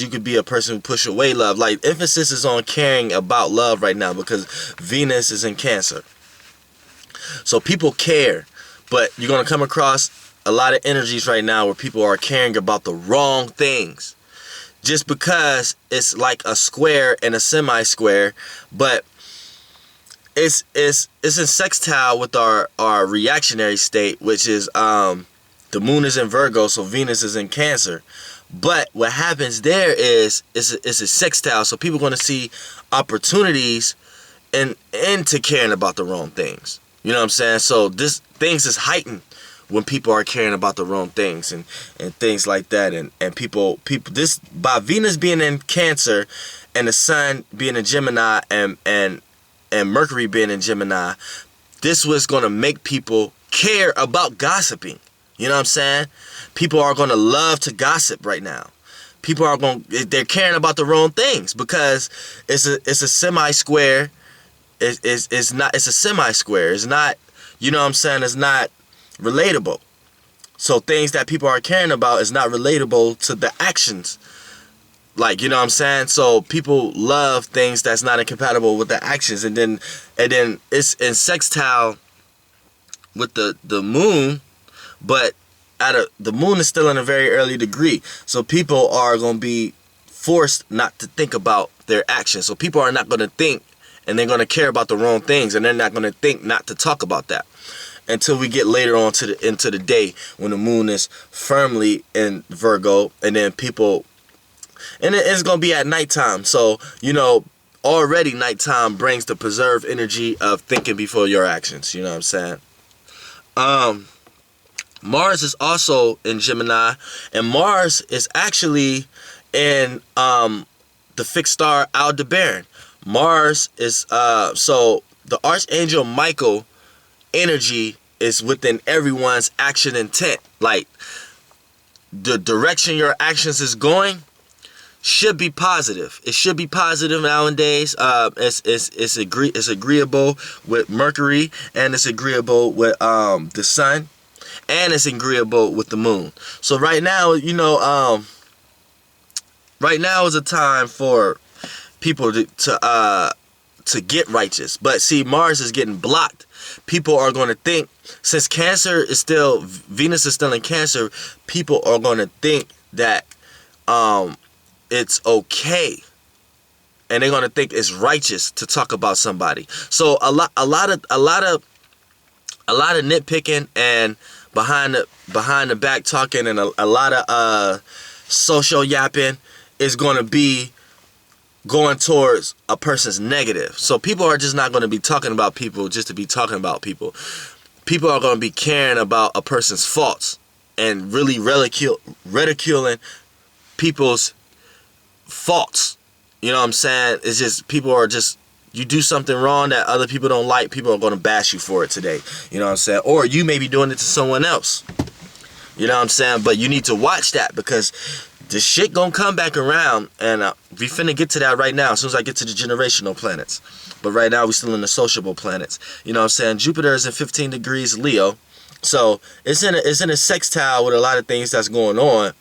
you could be a person who push away love. Like, emphasis is on caring about love right now because Venus is in Cancer. So people care, but you're going to come across a lot of energies right now where people are caring about the wrong things. Just because it's like a square and a semi-square, but it's in sextile with our reactionary state, which is the moon is in Virgo, so Venus is in Cancer. But what happens there is it's a sextile, so people are going to see opportunities into caring about the wrong things. You know what I'm saying? So this things is heightened when people are caring about the wrong things and things like that. And people this, by Venus being in Cancer and the Sun being in Gemini and Mercury being in Gemini, this was going to make people care about gossiping. You know what I'm saying? People are going to love to gossip right now. People are they're caring about the wrong things because it's a semi-square. It's a semi-square. It's not, you know what I'm saying? It's not relatable. So things that people are caring about is not relatable to the actions. Like, you know what I'm saying? So people love things that's not incompatible with the actions. And then it's in sextile with the moon, but the moon is still in a very early degree. So people are going to be forced not to think about their actions. So people are not going to think, and they're going to care about the wrong things, and they're not going to think not to talk about that until we get later on into the day when the moon is firmly in Virgo, and then people, and it's going to be at nighttime. So, you know, already nighttime brings the preserved energy of thinking before your actions. You know what I'm saying? Mars is also in Gemini, and Mars is actually in the fixed star Aldebaran. Mars is so the Archangel Michael energy is within everyone's action intent. Like, the direction your actions is going should be positive. It should be positive nowadays. It's agreeable with Mercury, and it's agreeable with the Sun, and it's agreeable with the moon. So right now, you know, right now is a time for people to get righteous. But see, Mars is getting blocked. People are going to think, since Venus is still in Cancer, people are going to think that it's okay, and they're going to think it's righteous to talk about somebody. So a lot of nitpicking and behind the back talking, and a lot of social yapping is going to be going towards a person's negative. So people are just not going to be talking about people just to be talking about people. People are going to be caring about a person's faults and really ridiculing people's faults. You know what I'm saying? It's just, people are just, you do something wrong that other people don't like, people are going to bash you for it today. You know what I'm saying? Or you may be doing it to someone else. You know what I'm saying? But you need to watch that, because this shit gonna come back around, and we finna get to that right now as soon as I get to the generational planets. But right now we still in the sociable planets. You know what I'm saying? Jupiter is in 15 degrees Leo. So it's in a sextile with a lot of things that's going on.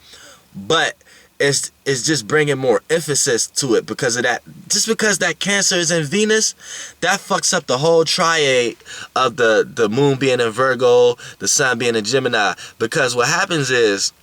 But it's just bringing more emphasis to it because of that. Just because that Cancer is in Venus, that fucks up the whole triad of the moon being in Virgo, the sun being in Gemini. Because what happens is,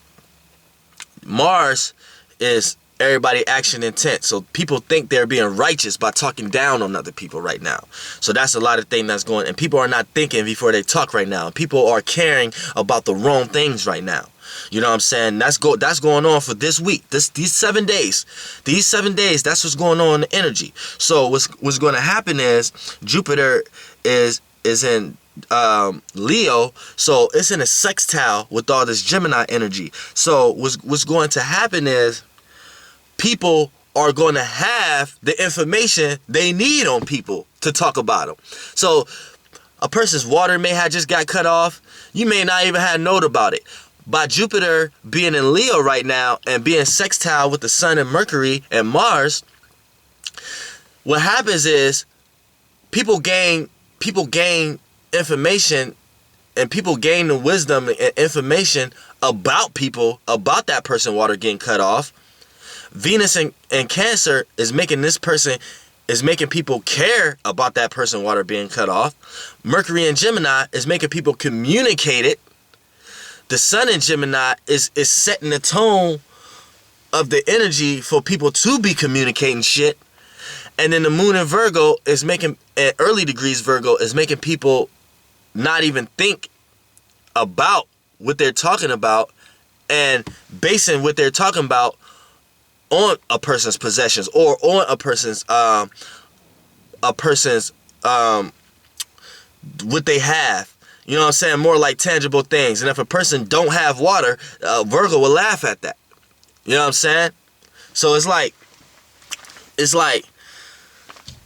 Mars is everybody action intent. So people think they're being righteous by talking down on other people right now. So that's a lot of things that's going, and people are not thinking before they talk right now. People are caring about the wrong things right now. You know what I'm saying? That's going on for this week. These 7 days. These 7 days, that's what's going on in the energy. So what's going to happen is Jupiter is in Leo, so it's in a sextile with all this Gemini energy. So what's going to happen is people are going to have the information they need on people to talk about them. So a person's water may have just got cut off. You may not even have known about it. By Jupiter being in Leo right now and being sextile with the Sun and Mercury and Mars, what happens is people gain information, and people gain the wisdom and information about people, about that person water getting cut off, Venus in Cancer is making people care about that person water being cut off. Mercury in Gemini is making people communicate it. The Sun in Gemini is setting the tone of the energy for people to be communicating shit. And then the Moon in Virgo is making, at early degrees Virgo, is making people not even think about what they're talking about and basing what they're talking about on a person's possessions or on a person's what they have. You know what I'm saying? More like tangible things. And if a person don't have water, Virgo will laugh at that. You know what I'm saying? So it's like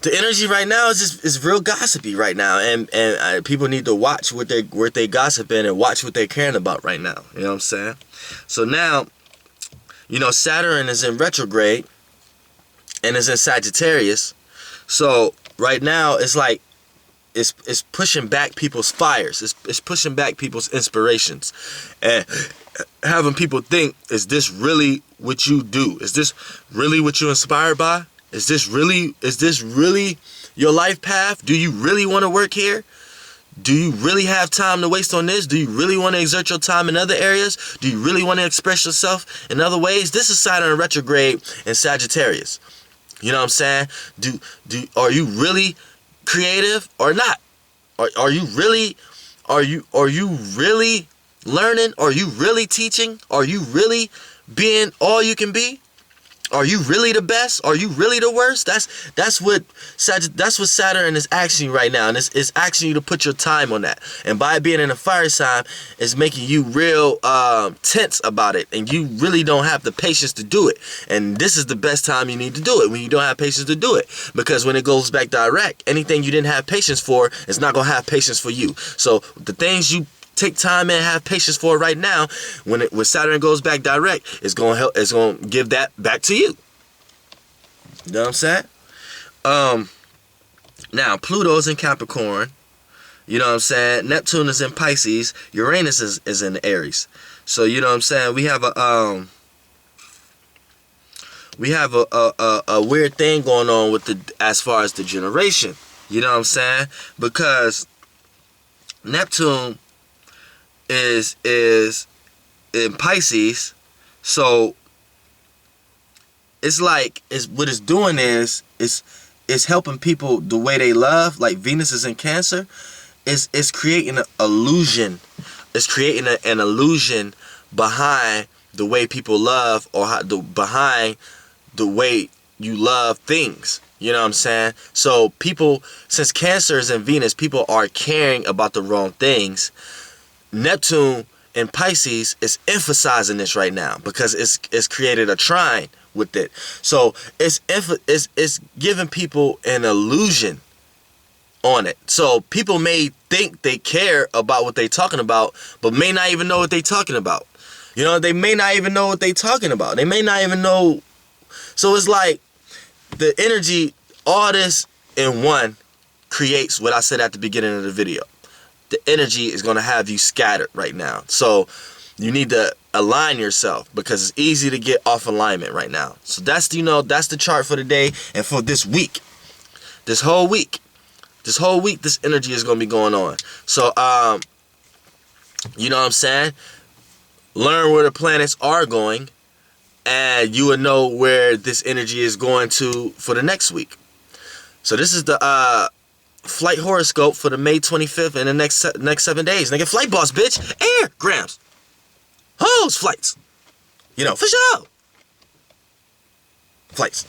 the energy right now is real gossipy right now, and people need to watch what they gossiping and watch what they're caring about right now. You know what I'm saying? So now, you know, Saturn is in retrograde and is in Sagittarius. So right now it's like it's pushing back people's fires. It's pushing back people's inspirations and having people think, is this really what you do? Is this really what you're inspired by? Is this really your life path? Do you really want to work here? Do you really have time to waste on this? Do you really want to exert your time in other areas? Do you really want to express yourself in other ways? This is Saturn retrograde in Sagittarius. You know what I'm saying? Are you really creative or not? Are you really learning? Are you really teaching? Are you really being all you can be? Are you really the best? Are you really the worst? That's what Saturn is asking you right now, and it's asking you to put your time on that. And by being in a fire sign, it's making you real tense about it, and you really don't have the patience to do it. And this is the best time you need to do it, when you don't have patience to do it, because when it goes back direct, anything you didn't have patience for is not gonna have patience for you. So the things you take time and have patience for right now, when Saturn goes back direct, it's gonna give that back to you. You know what I'm saying? Now Pluto's in Capricorn. You know what I'm saying? Neptune is in Pisces. Uranus is in Aries. So you know what I'm saying? We have a weird thing going on with as far as the generation. You know what I'm saying? Because Neptune is in Pisces, so it's like what it's doing is helping people the way they love. Like Venus is in Cancer, it's creating an illusion. It's creating an illusion behind the way people love, or behind the way you love things. You know what I'm saying? So people, since Cancer is in Venus, people are caring about the wrong things. Neptune in Pisces is emphasizing this right now because it's created a trine with it. So it's giving people an illusion on it. So people may think they care about what they're talking about, but may not even know what they're talking about. You know, they may not even know what they're talking about. They may not even know. So it's like the energy, all this in one, creates what I said at the beginning of the video. The energy is going to have you scattered right now. So you need to align yourself, because it's easy to get off alignment right now. So that's the chart for the day and for this week. This whole week, this energy is going to be going on. So, you know what I'm saying? Learn where the planets are going, and you will know where this energy is going to for the next week. So this is the flight horoscope for the May 25th and the next 7 days. Nigga, flight boss, bitch. Air grams. Hose flights. You know, for sure. Flights.